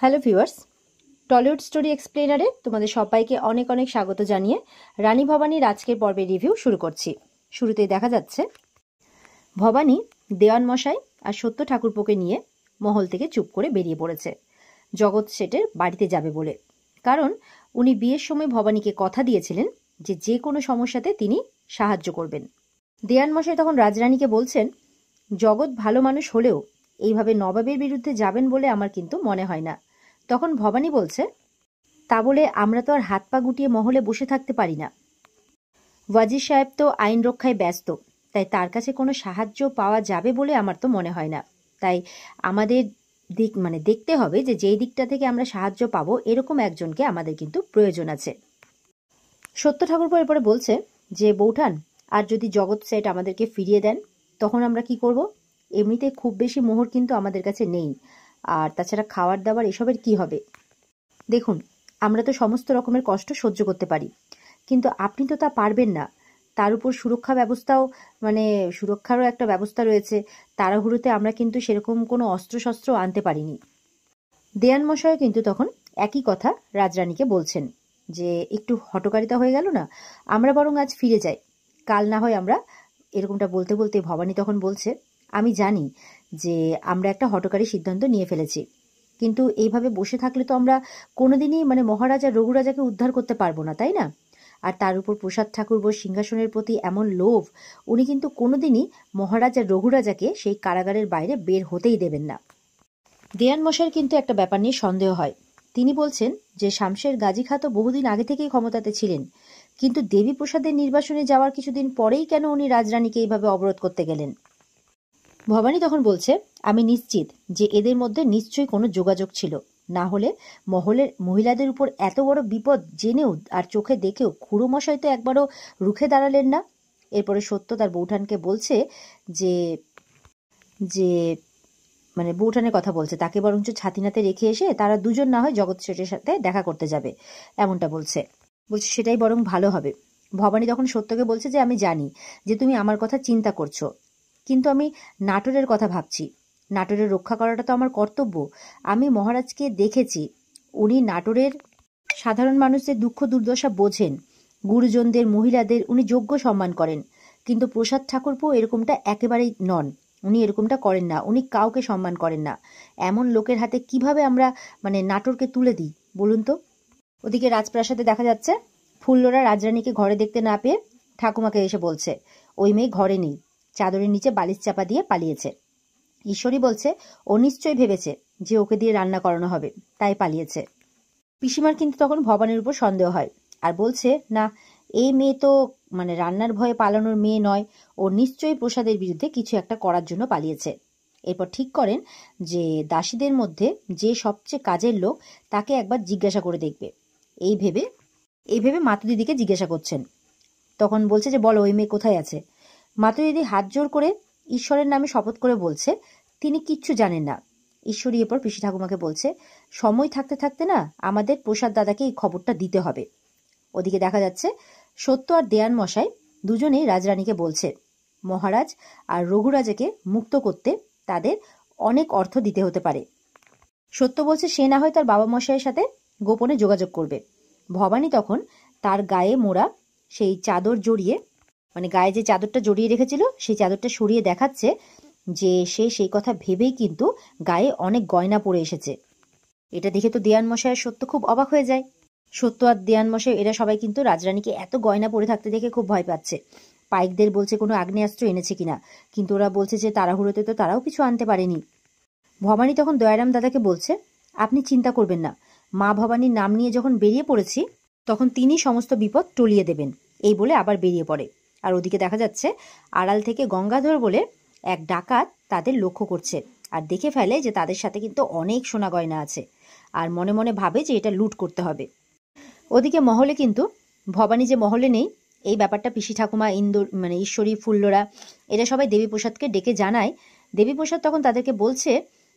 Hello viewers, Tollywood story এক্সপ্লেনারে তোমাদের সবাইকে অনেক অনেক স্বাগত জানিয়ে রানী ভবানীর আজকের পর্বের রিভিউ শুরু করছি। শুরুতেই দেখা যাচ্ছে ভবানী দেওয়ান মশাই আর সত্য ঠাকুরপোকে নিয়ে মহল থেকে চুপ করে বেরিয়ে পড়েছে জগৎ শেঠের বাড়িতে যাবে বলে। কারণ উনি বিয়ের সময় ভবানীকে কথা দিয়েছিলেন যে যে কোনো সমস্যাতে তিনি সাহায্য করবেন। দেওয়ান মশাই তখন রাজরানীকে বলছেন, জগৎ ভালো মানুষ হলেও এইভাবে নবাবের বিরুদ্ধে যাবেন বলে আমার কিন্তু মনে হয় না। তখন ভবানী বলছে, তা বলে আমরা তো আর হাত পা গুটিয়ে মহলে বসে থাকতে পারি না। ওয়াজির সাহেব তো আইন রক্ষায় ব্যস্ত, তাই তার কাছে কোনো সাহায্য পাওয়া যাবে বলে আমার তো মনে হয় না। তাই আমাদের দেখতে হবে যে যেই দিকটা থেকে আমরা সাহায্য পাবো এরকম একজনকে আমাদের কিন্তু প্রয়োজন আছে। সত্য ঠাকুরপো এরপরে বলছে যে বৌঠান, আর যদি জগৎ সেট আমাদেরকে ফিরিয়ে দেন তখন আমরা কি করব? এমনিতে খুব বেশি মোহর কিন্তু আমাদের কাছে নেই, আর তাছাড়া খাবার দাবার এসবের কি হবে? দেখুন, আমরা তো সমস্ত রকমের কষ্ট সহ্য করতে পারি, কিন্তু আপনি তো তা পারবেন না। তার উপর সুরক্ষা ব্যবস্থাও সুরক্ষারও একটা ব্যবস্থা রয়েছে। তাড়াহুড়োতে আমরা কিন্তু সেরকম কোনো অস্ত্রশস্ত্র আনতে পারিনি। দেয়ান মশাই কিন্তু তখন একই কথা রাজরানীকে বলছেন যে একটু হঠকারিতা হয়ে গেল না, আমরা বরং আজ ফিরে যাই, কাল না হয় আমরা। এরকমটা বলতে বলতে ভবানী তখন বলছে, আমি জানি যে আমরা একটা হঠকারী সিদ্ধান্ত নিয়ে ফেলেছি, কিন্তু এইভাবে বসে থাকলে তো আমরা কোনোদিনই মহারাজা রঘুরাজাকে উদ্ধার করতে পারবো না, তাই না? আর তার উপর প্রসাদ ঠাকুরপোর সিংহাসনের প্রতি এমন লোভ, উনি কিন্তু কোনোদিনই মহারাজা রঘুরাজাকে সেই কারাগারের বাইরে বের হতেই দেবেন না। দেয়ান মশাইয়ের কিন্তু একটা ব্যাপার নিয়ে সন্দেহ হয়। তিনি বলছেন যে শামশের গাজী খাঁ তো বহুদিন আগে থেকেই ক্ষমতাতে ছিলেন, কিন্তু দেবী প্রসাদের নির্বাসনে যাওয়ার কিছুদিন পরেই কেন উনি রাজরানীকে এইভাবে অবরোধ করতে গেলেন? ভবানী তখন বলছে, আমি নিশ্চিত যে এদের মধ্যে নিশ্চয়ই কোনো যোগাযোগ ছিল, না হলে মহলের মহিলাদের উপর এত বড় বিপদ জেনেও আর চোখে দেখেও খুড়ো মশাই তো একবারও রুখে দাঁড়ালেন না। এরপরে সত্য তার বৌঠানকে বলছে যে যে বৌঠানের কথা বলছে, তাকে বরঞ্চ ছাতিনাতে রেখে এসে তারা দুজন না হয় জগৎ শেঠের সাথে দেখা করতে যাবে, এমনটা বলছে সেটাই বরং ভালো হবে। ভবানী তখন সত্যকে বলছে যে আমি জানি যে তুমি আমার কথা চিন্তা করছো, কিন্তু আমি নাটোরের কথা ভাবছি। নাটোরের রক্ষা করাটা তো আমার কর্তব্য। আমি মহারাজকে দেখেছি, উনি নাটোরের সাধারণ মানুষদের দুঃখ দুর্দশা বোঝেন, গুরুজনদের মহিলাদের উনি যোগ্য সম্মান করেন। কিন্তু প্রসাদ ঠাকুরপো এরকমটা একেবারেই নন, উনি এরকমটা করেন না, উনি কাউকে সম্মান করেন না। এমন লোকের হাতে কিভাবে আমরা নাটোরকে তুলে দিই বলুন তো? ওদিকে রাজপ্রাসাদে দেখা যাচ্ছে ফুল্লরা রাজরানীকে ঘরে দেখতে না পেয়ে ঠাকুমাকে এসে বলছে ওই মেয়ে ঘরে নেই, চাদরের নিচে বালিশ চাপা দিয়ে পালিয়েছে। ঈশ্বরী বলছে ও নিশ্চয়ই ভেবেছে যে ওকে দিয়ে রান্না করানো হবে, তাই পালিয়েছে। পিসিমার কিন্তু তখন ভবানীর উপর সন্দেহ হয় আর বলছে, না, এই মেয়ে তো রান্নার ভয়ে পালানোর মেয়ে নয়, ও নিশ্চয়ই প্রসাদের বিরুদ্ধে কিছু একটা করার জন্য পালিয়েছে। এরপর ঠিক করেন যে দাসীদের মধ্যে যে সবচেয়ে কাজের লোক তাকে একবার জিজ্ঞাসা করে দেখবে। এই ভেবে মাতু দিদিকে জিজ্ঞাসা করছেন। তখন বলছে যে বলো, ওই মেয়ে কোথায় আছে? মাতু দিদি হাত জোর করে ঈশ্বরের নামে শপথ করে বলছে তিনি কিচ্ছু জানেন না। ঈশ্বরী এরপর পিসি ঠাকুমাকে বলছে, সময় থাকতে থাকতে না আমাদের প্রসাদ দাদাকে এই খবরটা দিতে হবে। ওদিকে দেখা যাচ্ছে সত্য আর দেয়ান মশাই দুজনেই রাজরানীকে বলছে মহারাজ আর রঘুরাজাকে মুক্ত করতে তাদের অনেক অর্থ দিতে হতে পারে। সত্য বলছে সে না হয় তার বাবা মশাইয়ের সাথে গোপনে যোগাযোগ করবে। ভবানী তখন তার গায়ে মোড়া সেই চাদর জড়িয়ে গায়ে যে চাদরটা জড়িয়ে রেখেছিল সেই চাদরটা সরিয়ে দেখাচ্ছে যে সে সেই কথা ভেবেই কিন্তু গায়ে অনেক গয়না পরে এসেছে। এটা দেখে তো দেয়ান মশাই সত্য খুব অবাক হয়ে যায়। সত্য আর দেয়ান মশাই এরা সবাই কিন্তু রাজরানীকে এত গয়না পরে থাকতে দেখে খুব ভয় পাচ্ছে। পাইকদের বলছে কোনো আগ্নেয়াস্ত্র এনেছে কিনা, কিন্তু ওরা বলছে যে তাড়াহুড়োতে তো তারাও কিছু আনতে পারেনি। ভবানী তখন দয়ারাম দাদাকে বলছে, আপনি চিন্তা করবেন না, মা ভবানীর নাম নিয়ে যখন বেরিয়ে পড়েছি তখন তিনি সমস্ত বিপদ টলিয়ে দেবেন। এই বলে আবার বেরিয়ে পড়ে। আর ওদিকে দেখা যাচ্ছে আড়াল থেকে গঙ্গাধর বলে এক ডাকাত তাদের লক্ষ্য করছে আর দেখে ফেলে যে তাদের সাথে কিন্তু অনেক সোনা গয়না আছে, আর মনে মনে ভাবে যে এটা লুট করতে হবে। ওদিকে মহলে কিন্তু ভবানী যে মহলে নেই এই ব্যাপারটা পিসি ঠাকুমা, ইন্দুর ঈশ্বরী, ফুল্লরা এরা সবাই দেবীপ্রসাদকে ডেকে জানায়। দেবীপ্রসাদ তখন তাদেরকে বলছে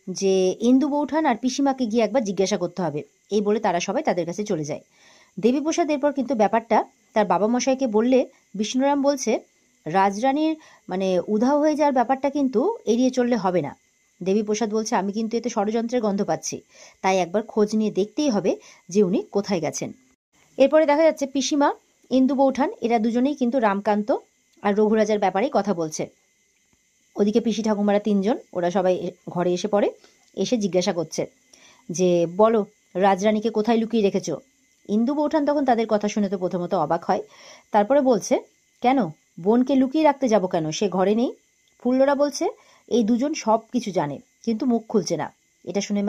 যে ইন্দু বৌঠান আর পিসিমাকে গিয়ে একবার জিজ্ঞাসা করতে হবে। এই বলে তারা সবাই তাদের কাছে চলে যায়। দেবীপ্রসাদ এরপর কিন্তু ব্যাপারটা তার বাবা মশাইকে বললে বিষ্ণুরাম বলছে রাজরানীর উধাও হয়ে যাওয়ার ব্যাপারটা কিন্তু এড়িয়ে চললে হবে না। দেবীপ্রসাদ বলছে আমি কিন্তু এতে ষড়যন্ত্রের গন্ধ পাচ্ছি, তাই একবার খোঁজ নিয়ে দেখতেই হবে যে উনি কোথায় গেছেন। এরপরে দেখা যাচ্ছে পিসিমা, ইন্দু বৌঠান এরা দুজনেই কিন্তু রামকান্ত আর রঘুরাজার ব্যাপারেই কথা বলছে। ওদিকে পিসি ঠাকুমারা তিনজন ওরা সবাই ঘরে এসে পড়ে, এসে জিজ্ঞাসা করছে যে বলো রাজরানীকে কোথায় লুকিয়ে রেখেছ। ইন্দু বৌঠান তখন তাদের কথা শুনে তো প্রথমত অবাক হয়, তারপরে বলছে কেন বোনকে লুকিয়ে রাখতে যাব কেন, সে ঘরে নেই। ফুল্লরা বলছে এই দুজন সব কিছু জানে কিন্তু মুখ খুলছে না। এটা শুনে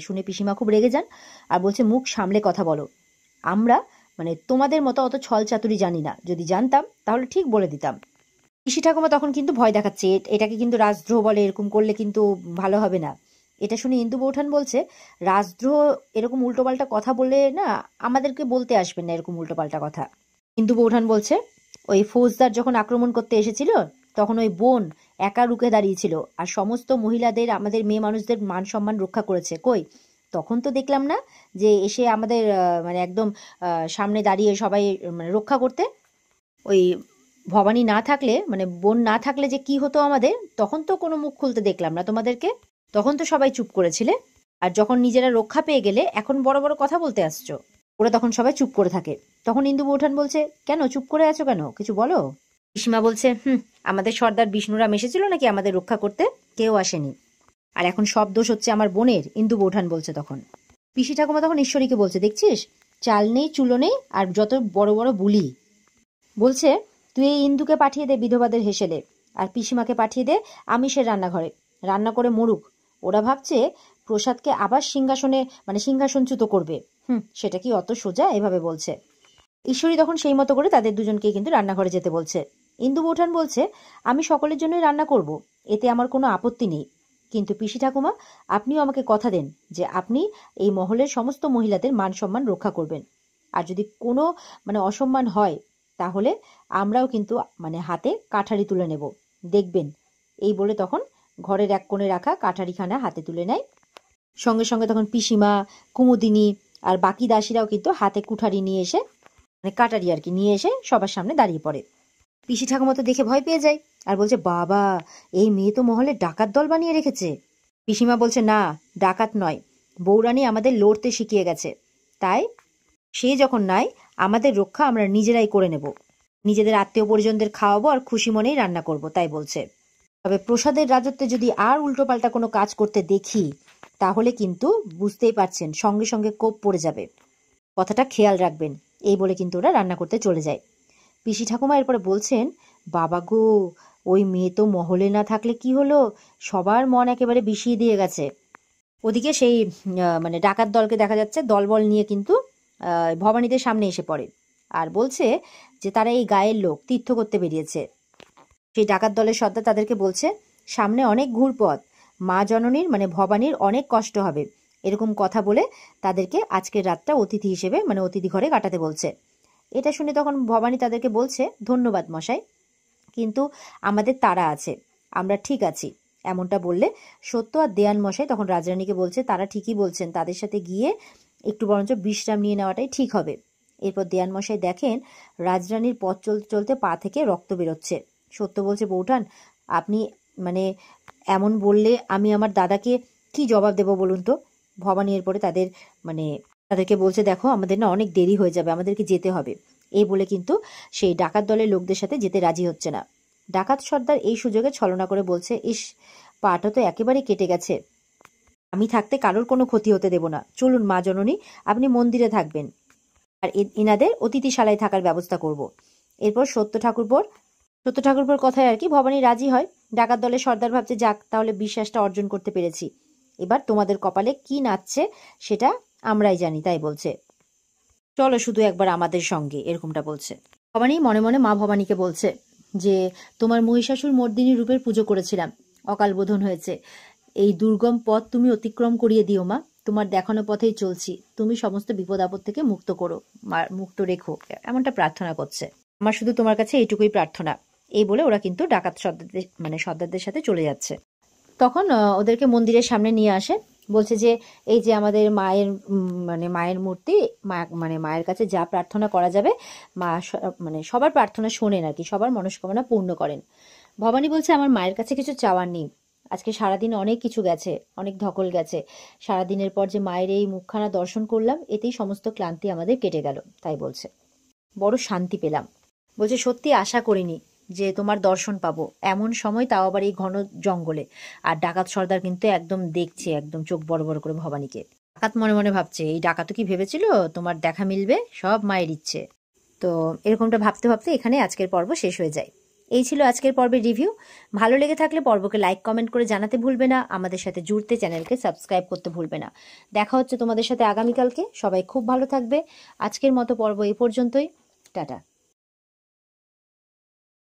শুনে পিসিমা খুব রেগে যান আর বলছে মুখ সামলে কথা বলো, আমরা তোমাদের মতো অত ছল চাতুরি জানি না, যদি জানতাম তাহলে ঠিক বলে দিতাম। পিসি ঠাকুমা তখন কিন্তু ভয় দেখাচ্ছে, এটাকে কিন্তু রাজদ্রোহ বলে, এরকম করলে কিন্তু ভালো হবে না। এটা শুনে ইন্দু বৌঠান বলছে রাজদ্রোহ এরকম উল্টোপাল্টা কথা বলে না আমাদেরকে বলতে আসবেন না এরকম উল্টোপাল্টা কথা। ইন্দু বৌঠান বলছে ওই ফৌজদার যখন আক্রমণ করতে এসেছিল তখন ওই বোন একা রুখে দাঁড়িয়েছিল আর সমস্ত মহিলাদের আমাদের মেয়ে মানুষদের মান সম্মান রক্ষা করেছে, কই তখন তো দেখলাম না যে এসে আমাদের একদম সামনে দাঁড়িয়ে সবাই রক্ষা করতে। ওই ভবানী না থাকলে বোন না থাকলে যে কি হতো আমাদের, তখন তো কোনো মুখ খুলতে দেখলাম না তোমাদেরকে, তখন তো সবাই চুপ করেছিলে, আর যখন নিজেরা রক্ষা পেয়ে গেলে এখন বড় বড় কথা বলতে আসছো। ওরা তখন সবাই চুপ করে থাকে। তখন ইন্দু বৌঠান বলছে কেন চুপ করে আছো কেন, কিছু বলো। পিসিমা বলছে আমাদের সর্দার বিষ্ণুরাম এসেছিল নাকি আমাদের রক্ষা করতে, কেউ আসেনি, আর এখন সব দোষ হচ্ছে আমার বোনের। ইন্দু বৌঠান বলছে তখন। পিসি ঠাকুমা তখন ঈশ্বরীকে বলছে দেখছিস চাল নেই চুলো নেই আর যত বড় বড় বুলি, বলছে তুই এই ইন্দুকে পাঠিয়ে দে বিধবাদের হেসেলে, আর পিসিমাকে পাঠিয়ে দে আমিষের রান্নাঘরে রান্না করে মরুক, ওরা ভাবছে প্রসাদকে আবার সিংহাসনে সিংহাসনচ্যুত করবে। সেটা কি অত সোজা, এভাবে বলছে। ঈশ্বরী তখন সেই মতো করে তাদের দুজনকে কিন্তু রান্নাঘরে যেতে বলছে। ইন্দু বৌঠান বলছে আমি সকলের জন্যই রান্না করব, এতে আমার কোনো আপত্তি নেই, কিন্তু পিসি ঠাকুমা আপনিও আমাকে কথা দেন যে আপনি এই মহলের সমস্ত মহিলাদের মান সম্মান রক্ষা করবেন, আর যদি কোনো অসম্মান হয় তাহলে আমরাও কিন্তু হাতে কাঠারি তুলে নেব, দেখবেন। এই বলে তখন ঘরের এক কোণে রাখা কাঠারিখানা হাতে তুলে নেয়। সঙ্গে সঙ্গে তখন পিসিমা, কুমুদিনী আর বাকি দাসীরাও কিন্তু হাতে কুঠারি নিয়ে এসে কাটারি আর কি নিয়ে এসে সবার সামনে দাঁড়িয়ে পড়ে। পিসি ঠাকুমা তো দেখে ভয় পেয়ে যায় আর বলছে বাবা এই মেয়ে তো মহলে ডাকাত দল বানিয়ে রেখেছে। পিসিমা বলছে না ডাকাত নয়, বৌরানী আমাদের লড়তে শিখিয়ে গেছে, তাই সে যখন নাই আমাদের রক্ষা আমরা নিজেরাই করে নেব, নিজেদের আত্মীয় পরিজনদের খাওয়াবো আর খুশি মনেই রান্না করব, তাই বলছে। তবে প্রসাদের রাজত্বে যদি আর উল্টোপাল্টা কোনো কাজ করতে দেখি তাহলে কিন্তু বুঝতেই পারছেন সঙ্গে সঙ্গে কোপ পড়ে যাবে, কথাটা খেয়াল রাখবেন। এই বলে কিন্তু ওরা রান্না করতে চলে যায়। পিসি ঠাকুমা এরপরে বলছেন বাবা গো ওই মেয়ে তো মহলে না থাকলে কি হলো, সবার মন একেবারে বিষিয়ে দিয়ে গেছে। ওদিকে সেই ডাকাত দলকে দেখা যাচ্ছে দলবল নিয়ে কিন্তু ভবানীদের সামনে এসে পড়ে আর বলছে যে তারা এই গায়ের লোক তীর্থ করতে বেরিয়েছে। সেই ডাকাত দলের সর্দার তাদেরকে বলছে সামনে অনেক ঘুরপথ, মা জননীর ভবানীর অনেক কষ্ট হবে, এরকম কথা বলে তাদেরকে আজকের রাতটা অতিথি হিসেবে অতিথি ঘরে কাটাতে বলছে। এটা শুনে তখন ভবানী তাদেরকে বলছে ধন্যবাদ মশাই, কিন্তু আমাদের তাড়া আছে, আমরা ঠিক আছি। এমনটা বললে সত্য আর দেয়ান মশাই তখন রাজরানীকে বলছে তারা ঠিকই বলছেন, তাদের সাথে গিয়ে একটু বরঞ্চ বিশ্রাম নিয়ে নেওয়াটাই ঠিক হবে। এরপর দেয়ান মশাই দেখেন রাজরানীর পথ চলতে চলতে পা থেকে রক্ত বেরোচ্ছে। সত্য বলছে বৌঠান আপনি এমন বললে আমি আমার দাদাকে কি জবাব দেব বলুন তো। ভবানী এরপরে তাদেরকে বলছে দেখো আমাদের না অনেক দেরি হয়ে যাবে, আমাদেরকে যেতে হবে। এই বলে কিন্তু সেই ডাকাত দলের লোকদের সাথে যেতে রাজি হচ্ছে না। ডাকাত সর্দার এই সুযোগে ছলনা করে বলছে ইস পাটা তো একেবারে কেটে গেছে, আমি থাকতে কারোর কোনো ক্ষতি হতে দেব না, চলুন মা জননী আপনি মন্দিরে থাকবেন আর এনাদের অতিথিশালায় থাকার ব্যবস্থা করব। এরপর সত্য ঠাকুরপোর কথায় আর কি ভবানী রাজি হয়। ডাকাত দলের সর্দার ভাবছে যাক তাহলে বিশ্বাসটা অর্জন করতে পেরেছি, এবার তোমাদের কপালে কি নাচছে সেটা আমরাই জানি, তাই বলছে চলো শুধু একবার আমাদের সঙ্গে, এরকমটা বলছে। ভবানী মনে মনে মা ভবানীকে বলছে যে তোমার মহিষাসুর মর্দিনী রূপের পুজো করেছিলাম, অকাল বোধন হয়েছে, এই দুর্গম পথ তুমি অতিক্রম করিয়ে দিও মা, তোমার দেখানো পথেই চলছি, তুমি সমস্ত বিপদ আপদ থেকে মুক্ত করো, মুক্ত রেখো, এমনটা প্রার্থনা করছে। আমার শুধু তোমার কাছে এইটুকুই প্রার্থনা। এই বলে ওরা কিন্তু ডাকাত সর্দারদের সাথে চলে যাচ্ছে। তখন ওদেরকে মন্দিরের সামনে নিয়ে আসে, বলছে যে এই যে আমাদের মায়ের মায়ের মূর্তি, মায়ের কাছে যা প্রার্থনা করা যাবে মা সবার প্রার্থনা শোনেন আর কি, সবার মনস্কামনা পূর্ণ করেন। ভবানী বলছে আমার মায়ের কাছে কিছু চাওয়ার নেই, আজকে সারাদিন অনেক কিছু গেছে, অনেক ধকল গেছে। সারাদিনের পর যে মায়ের এই মুখখানা দর্শন করলাম, এতেই সমস্ত ক্লান্তি আমাদের কেটে গেল, তাই বলছে। বড় শান্তি পেলাম। বলছে সত্যি আশা করিনি যে তোমার দর্শন পাবো এমন সময়, তাও আবার এই ঘন জঙ্গলে। আর ডাকাত সর্দার কিন্তু একদম দেখছে, একদম চোখ বড় বড় করে ভবানীকে। ডাকাত মনে মনে ভাবছে, এই ডাকাত কি ভেবেছিল তোমার দেখা মিলবে, সব মায়ের ইচ্ছে। তো এরকমটা ভাবতে ভাবতে এখানে আজকের পর্ব শেষ হয়ে যায়। এই ছিল আজকের পর্বের রিভিউ। ভালো লেগে থাকলে পর্বকে লাইক কমেন্ট করে জানাতে ভুলবে না, আমাদের সাথে জুড়তে চ্যানেলকে সাবস্ক্রাইব করতে ভুলবে না। দেখা হচ্ছে তোমাদের সাথে আগামীকালকে। সবাই খুব ভালো থাকবে। আজকের মতো পর্ব এই পর্যন্তই। টাটা।